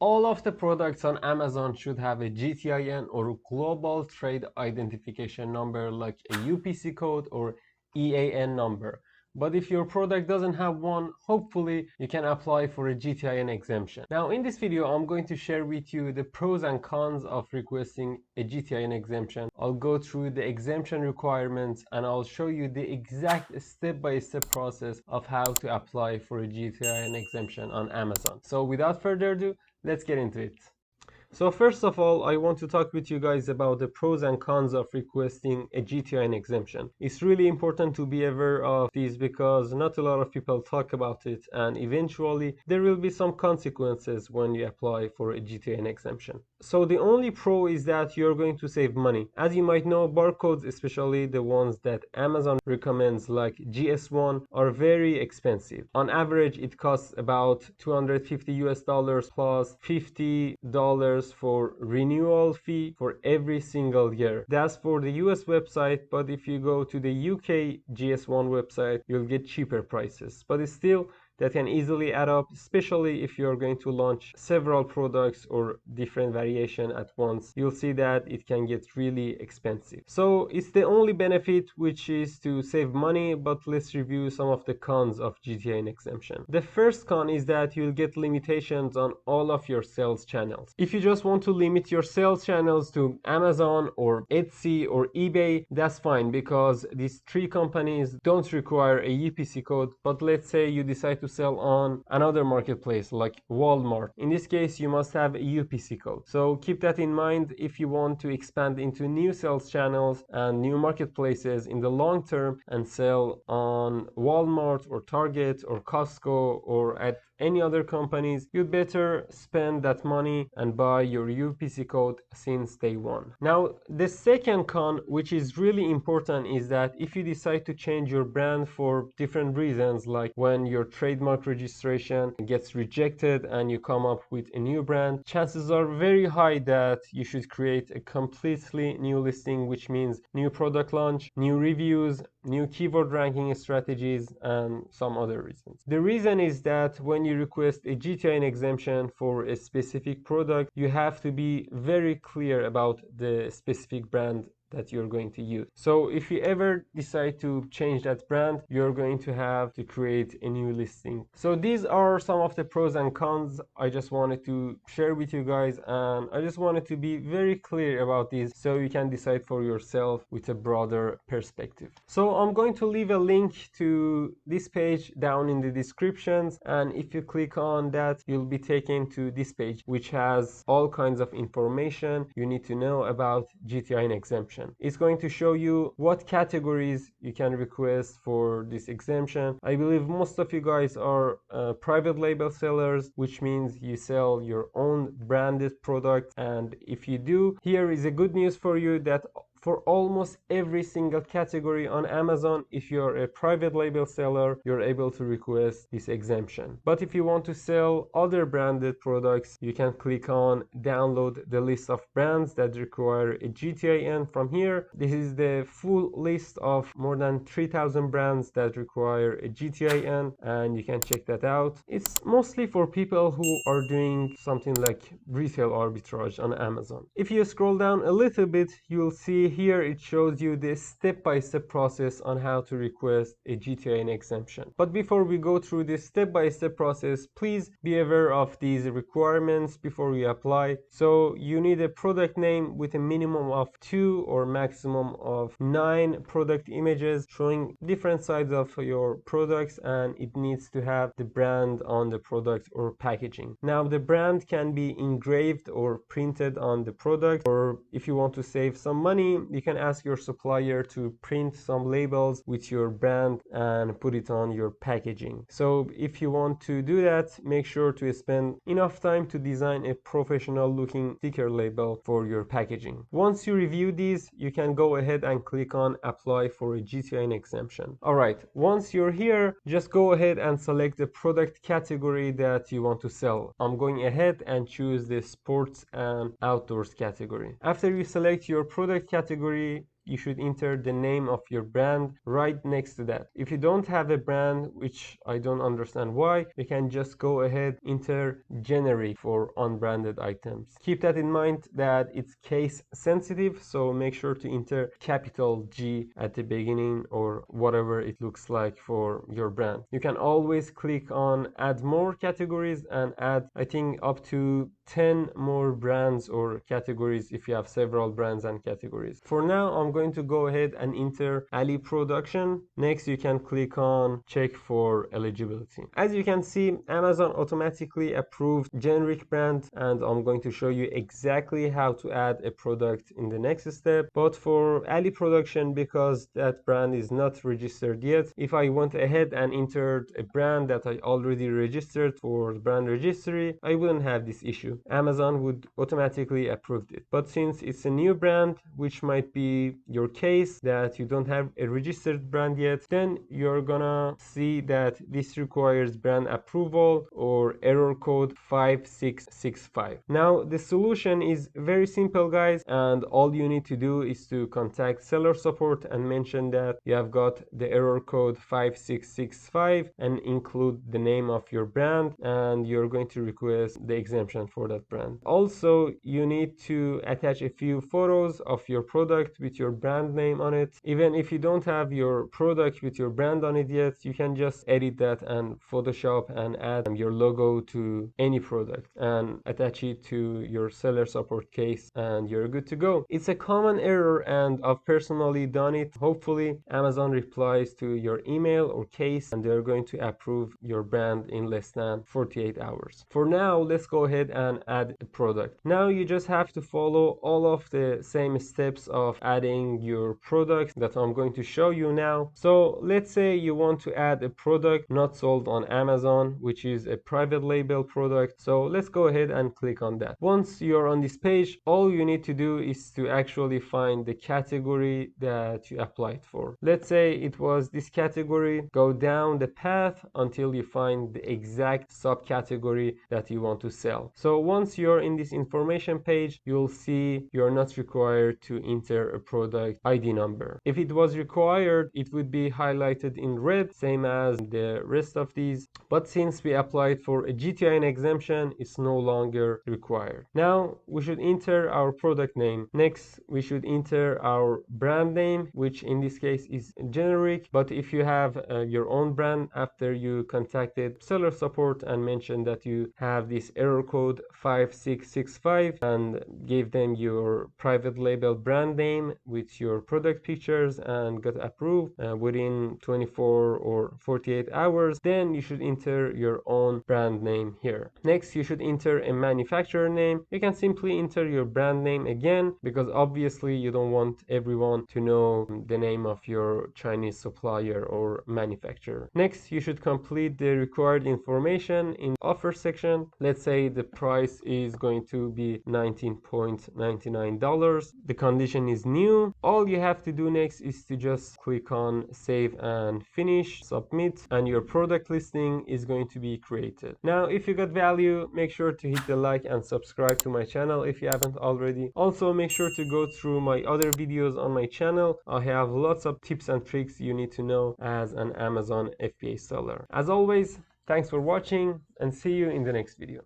All of the products on Amazon should have a GTIN or Global Trade Identification number like a UPC code or EAN number. But if your product doesn't have one, hopefully you can apply for a GTIN exemption. Now in this video, I'm going to share with you the pros and cons of requesting a GTIN exemption. I'll go through the exemption requirements and I'll show you the exact step-by-step process of how to apply for a GTIN exemption on Amazon. So without further ado, let's get into it. So first of all, I want to talk with you guys about the pros and cons of requesting a GTIN exemption. It's really important to be aware of these because not a lot of people talk about it, and eventually there will be some consequences when you apply for a GTIN exemption. So the only pro is that you're going to save money. As you might know, barcodes, especially the ones that Amazon recommends like GS1, are very expensive. On average, it costs about $250 plus $50 for renewal fee for every single year. That's for the US website, but if you go to the UK GS1 website, you'll get cheaper prices. But it's still, that can easily add up, especially if you're going to launch several products or different variation at once. You'll see that it can get really expensive. So it's the only benefit, which is to save money, but let's review some of the cons of GTIN exemption. The first con is that you'll get limitations on all of your sales channels. If you just want to limit your sales channels to Amazon or Etsy or eBay, that's fine because these three companies don't require a UPC code. But let's say you decide to sell on another marketplace like Walmart. In this case, you must have a UPC code. So keep that in mind if you want to expand into new sales channels and new marketplaces in the long term and sell on Walmart or Target or Costco or at any other companies. You'd better spend that money and buy your UPC code since day one. Now, the second con, which is really important, is that if you decide to change your brand for different reasons, like when your trademark registration gets rejected and you come up with a new brand, chances are very high that you should create a completely new listing, which means new product launch, new reviews, new keyword ranking strategies, and some other reasons. The reason is that when you request a GTIN exemption for a specific product, you have to be very clear about the specific brand that you're going to use. So if you ever decide to change that brand, you're going to have to create a new listing. So these are some of the pros and cons I just wanted to share with you guys, and I just wanted to be very clear about these so you can decide for yourself with a broader perspective. So I'm going to leave a link to this page down in the descriptions, and if you click on that, you'll be taken to this page, which has all kinds of information you need to know about GTIN exemption. It's going to show you what categories you can request for this exemption. I believe most of you guys are private label sellers, which means you sell your own branded product. And if you do, here is a good news for you that for almost every single category on Amazon, if you're a private label seller, you're able to request this exemption. But if you want to sell other branded products, you can click on download the list of brands that require a GTIN from here. This is the full list of more than 3,000 brands that require a GTIN, and you can check that out. It's mostly for people who are doing something like retail arbitrage on Amazon. If you scroll down a little bit, you'll see here it shows you the step-by-step process on how to request a GTIN exemption. But before we go through this step-by-step process, please be aware of these requirements before you apply. So you need a product name with a minimum of 2 or maximum of 9 product images showing different sides of your products, and it needs to have the brand on the product or packaging. Now the brand can be engraved or printed on the product, or if you want to save some money, you can ask your supplier to print some labels with your brand and put it on your packaging. So if you want to do that, make sure to spend enough time to design a professional looking sticker label for your packaging. Once you review these, you can go ahead and click on apply for a GTIN exemption. Alright, once you're here, just go ahead and select the product category that you want to sell. I'm going ahead and choose the sports and outdoors category. After you select your product category, you should enter the name of your brand right next to that. If you don't have a brand, which I don't understand why, you can just go ahead, enter generic for unbranded items. Keep that in mind that it's case sensitive, so make sure to enter capital G at the beginning or whatever it looks like for your brand. You can always click on add more categories and add, I think, up to 10 more brands or categories if you have several brands and categories. For now, I'm going to go ahead and enter Ali Production. Next, you can click on check for eligibility. As you can see, Amazon automatically approved generic brand, and I'm going to show you exactly how to add a product in the next step. But for Ali Production, because that brand is not registered yet, if I went ahead and entered a brand that I already registered for brand registry, I wouldn't have this issue. Amazon would automatically approve it. But since it's a new brand, which might be your case, that you don't have a registered brand yet, then you're gonna see that this requires brand approval or error code 5665. Now the solution is very simple, guys, and all you need to do is to contact seller support and mention that you have got the error code 5665 and include the name of your brand, and you're going to request the exemption for that brand. Also, you need to attach a few photos of your product with your brand name on it. Even if you don't have your product with your brand on it yet, you can just edit that and Photoshop and add your logo to any product and attach it to your seller support case, and you're good to go. It's a common error and I've personally done it. Hopefully Amazon replies to your email or case and they're going to approve your brand in less than 48 hours. For now, let's go ahead and add a product. Now you just have to follow all of the same steps of adding your product that I'm going to show you now. So let's say you want to add a product not sold on Amazon, which is a private label product. So let's go ahead and click on that. Once you're on this page, all you need to do is to actually find the category that you applied for. Let's say it was this category. Go down the path until you find the exact subcategory that you want to sell. So once you're in this information page, you'll see you're not required to enter a product ID number. If it was required, it would be highlighted in red, same as the rest of these. But since we applied for a GTIN exemption, it's no longer required. Now we should enter our product name. Next, we should enter our brand name, which in this case is generic. But if you have your own brand, after you contacted seller support and mentioned that you have this error code 5665 and gave them your private label brand name with your product pictures and got approved within 24 or 48 hours, then you should enter your own brand name here. Next, you should enter a manufacturer name. You can simply enter your brand name again, because obviously you don't want everyone to know the name of your Chinese supplier or manufacturer. Next, you should complete the required information in offer section. Let's say the price is going to be $19.99. The condition is new. All you have to do next is to just click on save and finish, submit, and your product listing is going to be created. Now, if you got value, make sure to hit the like and subscribe to my channel if you haven't already. Also, make sure to go through my other videos on my channel. I have lots of tips and tricks you need to know as an Amazon FBA seller. As always, thanks for watching and see you in the next video.